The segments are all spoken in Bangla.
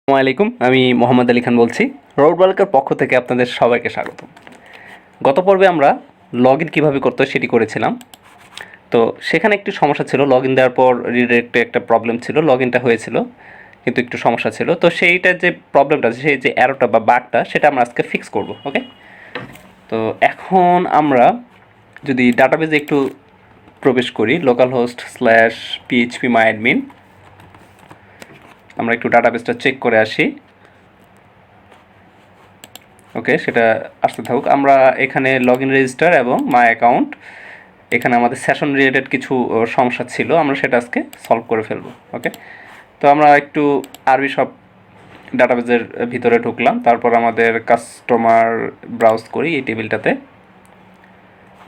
আসসালামু আলাইকুম, আমি মোহাম্মদ আলী খান বলছি। রোডবালকের পক্ষ থেকে আপনাদের সবাইকে স্বাগত। গত পর্বে আমরা লগ ইন কীভাবে করতে হয় সেটি করেছিলাম। তো সেখানে একটি সমস্যা ছিল, লগ ইন দেওয়ার পর রিডাইরেক্টে একটা প্রবলেম ছিল, লগ ইনটা হয়েছিল কিন্তু একটু সমস্যা ছিল। তো সেইটার যে প্রবলেমটা, সেই যে অ্যারোটা বা বাগটা, সেটা আমরা আজকে ফিক্স করব। ওকে, তো এখন আমরা যদি ডাটাবেজে একটু প্রবেশ করি, লোকাল হোস্ট স্ল্যাশ পিএইচপি মাই অ্যাডমিন, আমরা একটু ডাটাবেসটা চেক করে আসি। ওকে, সেটা আসতে থাকুক। আমরা এখানে লগ ইন রেজিস্টার এবং মাই অ্যাকাউন্ট, এখানে আমাদের সেশন রিলেটেড কিছু সমস্যা ছিল, আমরা সেটা আজকে সলভ করে ফেলবো। ওকে, তো আমরা একটু আরবি সব ডাটাবেজের ভিতরে ঢুকলাম, তারপর আমাদের কাস্টমার ব্রাউজ করি। এই টেবিলটাতে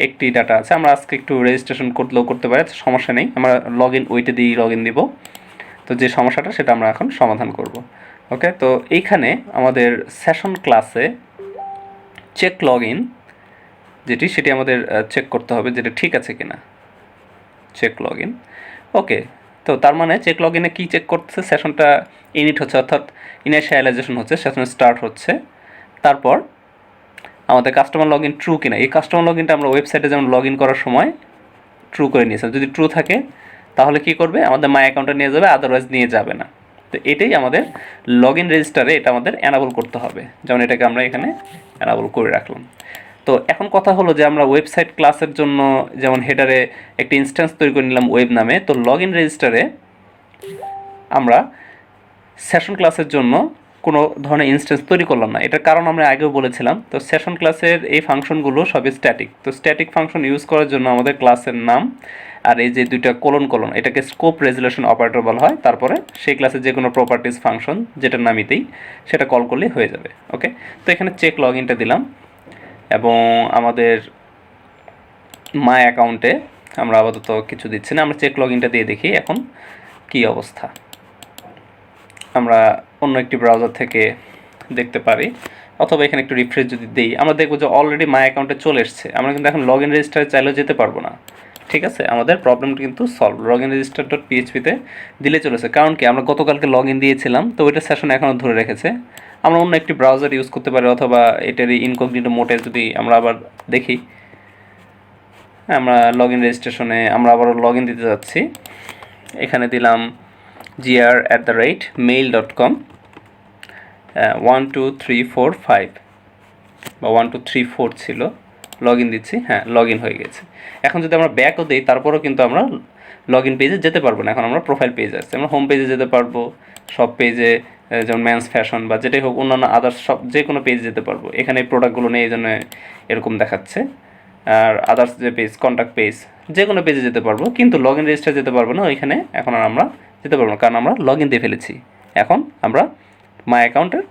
একটি ডাটা আছে, আমরা আজকে একটু রেজিস্ট্রেশন করলেও করতে পারি, সমস্যা নেই। আমরা লগ ইন ওইটা দিয়েই লগ ইন দিব। তো যে সমস্যাটা সেটা আমরা এখন সমাধান করব। ওকে, তো এইখানে আমাদের সেশন ক্লাসে চেক লগ ইন সেটি আমাদের চেক করতে হবে যেটা ঠিক আছে কিনা। চেক লগ ইন, ওকে। তো তার মানে চেক লগ ইনে কী চেক করতেছে, সেশনটা ইনিট হচ্ছে, অর্থাৎ ইনিশিয়ালাইজেশন হচ্ছে, সেশন স্টার্ট হচ্ছে। তারপর আমাদের কাস্টমার লগ ইন ট্রু কিনা, এই কাস্টমার লগ ইনটা আমরা ওয়েবসাইটে যেমন লগ ইন করার সময় ট্রু করে নিয়েছিলাম। যদি ট্রু থাকে তাহলে কী করবে, আমাদের মাই অ্যাকাউন্টে নিয়ে যাবে, আদারওয়াইজ নিয়ে যাবে না। তো এটাই আমাদের লগ ইন রেজিস্টারে এটা আমাদের অ্যানাবল করতে হবে, যেমন এটাকে আমরা এখানে অ্যানাবল করে রাখলাম। তো এখন কথা হলো যে আমরা ওয়েবসাইট ক্লাসের জন্য যেমন হেডারে একটি ইনস্ট্যান্স তৈরি করে নিলাম ওয়েব নামে, তো লগ ইন রেজিস্টারে আমরা সেশন ক্লাসের জন্য কোনো ধরনের ইনস্ট্যান্স তৈরি করলাম না। এটার কারণ আমরা আগেও বলেছিলাম। তো সেশন ক্লাসের এই ফাংশনগুলো সবই স্ট্যাটিক। তো স্ট্যাটিক ফাংশন ইউজ করার জন্য আমাদের ক্লাসের নাম আর এই যে দুইটা কোলন এটাকে স্কোপ রেজুলেশন অপারেটর বলা হয়। তারপরে সেই ক্লাসের যে কোনো প্রপার্টিস ফাংশন যেটার নামিতেই সেটা কল করলেই হয়ে যাবে। ওকে, তো এখানে চেক লগ ইনটা দিলাম এবং আমাদের মাই অ্যাকাউন্টে আমরা আপাতত কিছু দিচ্ছি না, আমরা চেক লগ ইনটা দিয়ে দেখি এখন কী অবস্থা। আমরা অন্য একটি ব্রাউজার থেকে দেখতে পারি, অথবা এখানে একটু রিফ্রেশ যদি দিই, আমরা দেখবো যে অলরেডি মাই অ্যাকাউন্টে চলে এসছে। আমরা কিন্তু এখন লগ ইন রেজিস্টারে চাইলেও যেতে পারবো না। ঠিক আছে, আমাদের প্রবলেমটা কিন্তু solve. Log in register dot পিএইচপিতে দিলে চলেছে, কারণ কি আমরা গতকালকে লগ ইন দিয়েছিলাম, তো ওইটা সেশন এখনও ধরে রেখেছে। আমরা অন্য একটি ব্রাউজার ইউজ করতে পারি, অথবা এটারই ইনকগনিটো মোডে যদি আমরা আবার দেখি, আমরা লগ ইন রেজিস্ট্রেশনে আমরা আবার লগ ইন দিতে যাচ্ছি। এখানে দিলাম gr@mail.com 12345 বা 1234 ছিল, লগ ইন দিচ্ছি। হ্যাঁ, লগ ইন হয়ে গেছে। এখন যদি আমরা ব্যাকও দিই তারপরেও কিন্তু আমরা লগ ইন পেজে যেতে পারবো না। এখন আমরা প্রোফাইল পেজে আসছি, আমরা হোম পেজে যেতে পারবো, সব পেজে, যেমন ম্যানস ফ্যাশন বা যেটাই হোক, অন্যান্য আদার্স সব যে কোনো পেজে যেতে পারবো। এখানে এই প্রোডাক্টগুলো নেই, এই জন্য এরকম দেখাচ্ছে। আর আদার্স যে পেজ, কন্ট্যাক্ট পেজ, যে কোনো পেজে যেতে পারবো, কিন্তু লগ ইন রেজিস্টার যেতে পারবো না। ওইখানে এখন আর আমরা যেতে পারবো না, কারণ আমরা লগ ইন দিয়ে ফেলেছি। এখন আমরা মাই অ্যাকাউন্টের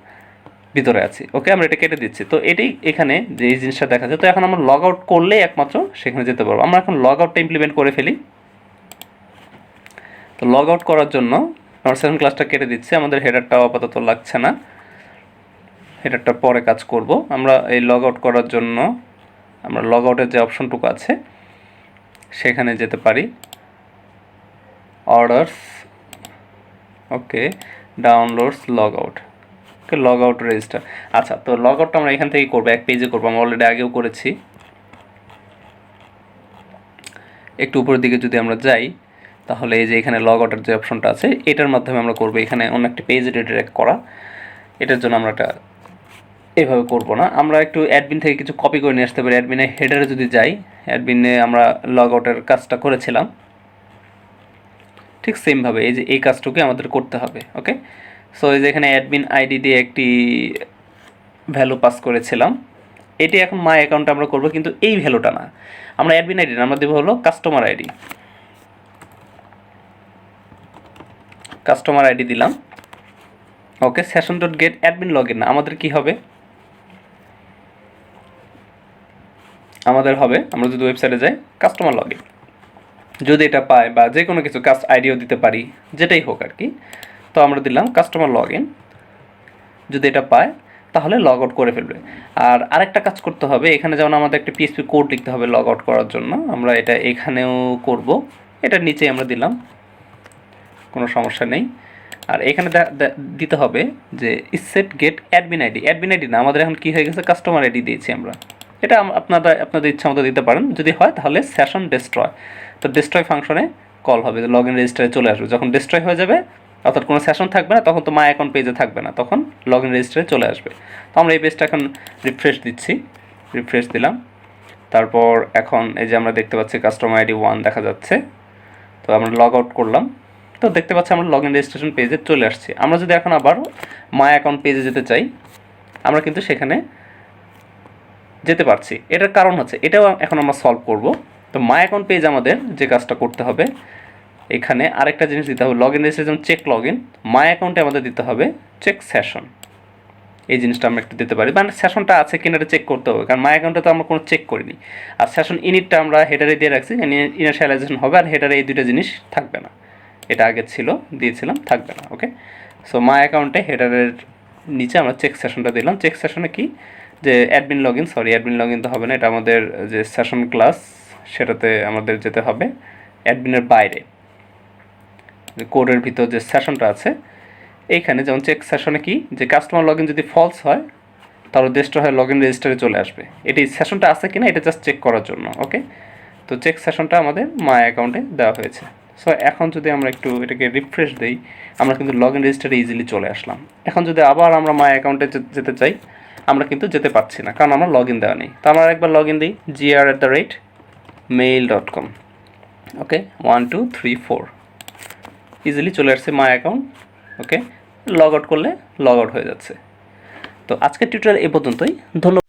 ভিতরে আছি। ওকে, আমরা এটা কেটে দিচ্ছি। তো এটাই এখানে যে এই জিনিসটা দেখা যায়। তো এখন আমরা লগ আউট করলে একমাত্র সেখানে যেতে পারবো। আমরা এখন লগ আউটটা ইমপ্লিমেন্ট করে ফেলি। তো লগ আউট করার জন্য আমরা সেশন ক্লাসটা কেটে দিচ্ছি, আমাদের হেডারটাও আপাতত লাগছে না, হেডারটা পরে কাজ করব। আমরা এই লগ আউট করার জন্য আমরা লগ আউটের যে অপশনটুকু আছে সেখানে যেতে পারি, অর্ডারস, ওকে, ডাউনলোডস, লগ আউট, ওকে, লগ আউট রেজিস্টার। আচ্ছা, তো লগ আউটটা আমরা এখান থেকেই করবো, এক পেজে করবো, আমরা অলরেডি আগেও করেছি। একটু উপরের দিকে যদি আমরা যাই তাহলে এই যে এখানে লগ আউটের যে অপশনটা আছে এটার মাধ্যমে আমরা করবো। এখানে অন্য একটি পেজ রিডাইরেক্ট করা, এটার জন্য আমরা এটা এভাবে করবো না, আমরা একটু অ্যাডমিন থেকে কিছু কপি করে নিয়ে আসতে পারি। অ্যাডমিনে হেডারে যদি যাই, অ্যাডমিনে আমরা লগ আউটের কাজটা করেছিলাম, ঠিক সেমভাবে এই যে এই কাজটুকুই আমাদের করতে হবে। ওকে, সো এই যে এখানে অ্যাডমিন আইডি দিয়ে একটি ভ্যালু পাস করেছিলাম, এটি এখন মাই অ্যাকাউন্টে আমরা করবো, কিন্তু এই ভ্যালুটা না, আমরা অ্যাডমিন আইডি না, আমরা দেবো হলো কাস্টমার আইডি। কাস্টমার আইডি দিলাম। Okay, session dot get admin log in না, আমাদের কী হবে, আমাদের হবে, আমরা যদি ওয়েবসাইটে যাই কাস্টমার লগ ইন, যদি এটা পায় বা যে কোনো কিছু কাস্ট আইডিও দিতে পারি, যেটাই হোক আর কি। তো আমরা দিলাম কাস্টমার লগ ইন, যদি এটা পায় তাহলে লগ আউট করে ফেলবে। আর আরেকটা কাজ করতে হবে, এখানে যেমন আমাদের একটা পিএইচপি কোড লিখতে হবে লগ আউট করার জন্য, আমরা এটা এখানেও করব, এটার নিচেই আমরা দিলাম, কোনো সমস্যা নেই। আর এখানে দিতে হবে যে set get admin ID. Admin ID না, আমাদের এখন কী হয়ে গেছে, কাস্টমার আইডি দিয়েছি আমরা। এটা আপনাদের ইচ্ছা মতো দিতে পারেন, যদি হয় তাহলে সেশন ডেস্ট্রয়। তো ডেস্ট্রয় ফাংশনে কল হবে, লগ ইন রেজিস্টারে চলে আসবে। যখন ডেস্ট্রয় হয়ে যাবে, অর্থাৎ কোনো সেশন থাকবে না, তখন তো মাই অ্যাকাউন্ট পেজে থাকবে না, তখন লগ ইন রেজিস্টারে চলে আসবে। তো আমরা এই পেজটা এখন রিফ্রেশ দিচ্ছি, রিফ্রেশ দিলাম। তারপর এখন এই যে আমরা দেখতে পাচ্ছি কাস্টমার আইডি 1 দেখা যাচ্ছে। তো আমরা লগ আউট করলাম, তো দেখতে পাচ্ছি আমরা লগ ইন রেজিস্ট্রেশন পেজে চলে আসছি। আমরা যদি এখন আবার মাই অ্যাকাউন্ট পেজে যেতে চাই, আমরা কিন্তু সেখানে যেতে পারছি। এটার কারণ হচ্ছে, এটাও এখন আমরা সলভ করব। তো মাই অ্যাকাউন্ট পেজ আমাদের যে কাজটা করতে হবে, এখানে আরেকটা জিনিস দিতে হবে। Log in registration check log in, my অ্যাকাউন্টে আমাদের দিতে হবে চেক সেশন। এই জিনিসটা আমরা একটু দিতে পারি, মানে সেশনটা আছে কিনা এটা চেক করতে হবে, কারণ মাই অ্যাকাউন্টে তো আমরা কোনো চেক করিনি। আর সেশন ইনিটটা আমরা হেডারে দিয়ে রাখছি, ইনিশিয়ালাইজেশন হবে, আর হেডারে এই দুইটা জিনিস থাকবে না। এটা আগে ছিল, দিয়েছিলাম, থাকবে না। ওকে, সো মাই অ্যাকাউন্টে হেডারের নিচে আমরা চেক সেশনটা দিলাম। চেক সেশনে কি, যে admin log in, sorry admin log in তো হবে না, এটা আমাদের যে সেশন ক্লাস সেটাতে আমাদের যেতে হবে অ্যাডমিনের বাইরে, যে কোডের ভিতর যে সেশনটা আছে এইখানে। যেমন চেক সেশনে কি, যে কাস্টমার লগ ইন যদি ফলস হয় তাহলে ডেস্ট্রয় হয়ে লগ ইন রেজিস্টারে চলে আসবে। এটি সেশনটা আছে কিনা এটা জাস্ট চেক করার জন্য। ওকে, তো চেক সেশনটা আমাদের মাই অ্যাকাউন্টে দেওয়া হয়েছে। সো এখন যদি আমরা একটু এটাকে রিফ্রেশ দিই, আমরা কিন্তু লগ ইন রেজিস্টারে ইজিলি চলে আসলাম। এখন যদি আবার আমরা মাই অ্যাকাউন্টে যেতে চাই, আমরা কিন্তু যেতে পারছি না, কারণ আমরা লগ ইন দেওয়া নেই। তো আমরা একবার লগ ইন দিই, gr@mail.com। ওকে, 1 2 3 4 ইজিলি চলে আসছে my account. Okay, log out করলে লগ আউট হয়ে যাচ্ছে। তো আজকের টিউটোরিয়াল এ পর্যন্তই। ধন্যবাদ।